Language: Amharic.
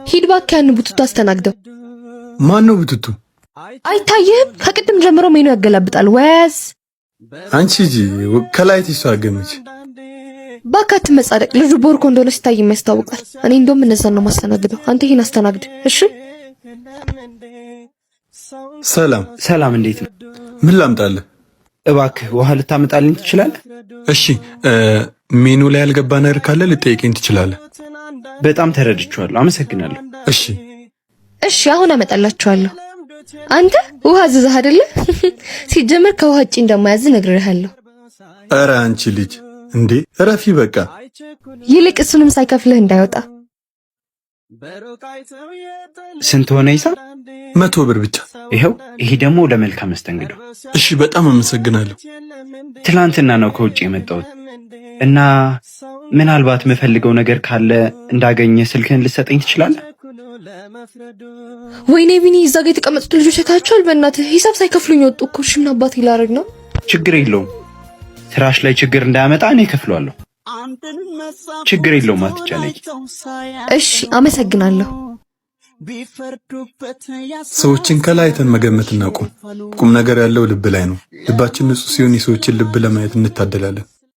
ሂድ እባክህ ያን ቡትቱ አስተናግደው። ማን ነው ቡትቱ? አይታየህም? ከቅድም ጀምሮ ሜኑ ያገላብጣል። ወያዝ አንቺ ሂጂ ከላይ ትሳገምች። ባካት መጻደቅ ልጁ ቦርኮ እንደሆነ ሲታይ የሚያስታውቃል። እኔ እንደውም እነዛን ነው ማስተናግደው። አንተ ይሄን አስተናግድ እሺ። ሰላም እንዴት ነው? ምን ላምጣልህ? እባክህ ውሃ ልታመጣልኝ ትችላለህ? እሺ ሜኑ ላይ ያልገባ ነገር ካለ ልጠይቀኝ ትችላለህ። በጣም ተረድቻለሁ፣ አመሰግናለሁ። እሺ አሁን አመጣላችኋለሁ። አንተ ውሃ አዘዘህ አይደለ? ሲጀመር ከውሃ ውጪ እንደማያዝ ነግሬሃለሁ። ኧረ አንቺ ልጅ እንዴ እረፊ በቃ። ይልቅ እሱንም ሳይከፍልህ እንዳይወጣ። ስንት ሆነ ሂሳብ? 100 ብር ብቻ። ይኸው ይሄ ደግሞ ለመልካም መስተንግዶ። እሺ በጣም አመሰግናለሁ። ትላንትና ነው ከውጭ የመጣሁት እና ምናልባት የምፈልገው ነገር ካለ እንዳገኘ ስልክህን ልትሰጠኝ ትችላለህ? ወይኔ ቢኒ እዛ ጋር የተቀመጡት ልጆች አይታቸዋል። በእናትህ ሂሳብ ሳይከፍሉኝ ወጡ እኮ። እሺ ምን አባቴ ላደርግ ነው? ችግር የለውም ስራሽ ላይ ችግር እንዳያመጣ እኔ እከፍለዋለሁ። ችግር የለውም አትጨነቂ። እሺ አመሰግናለሁ። ሰዎችን ከላይተን መገመት እናቁም። ቁም ነገር ያለው ልብ ላይ ነው። ልባችን ንጹህ ሲሆን የሰዎችን ልብ ለማየት እንታደላለን።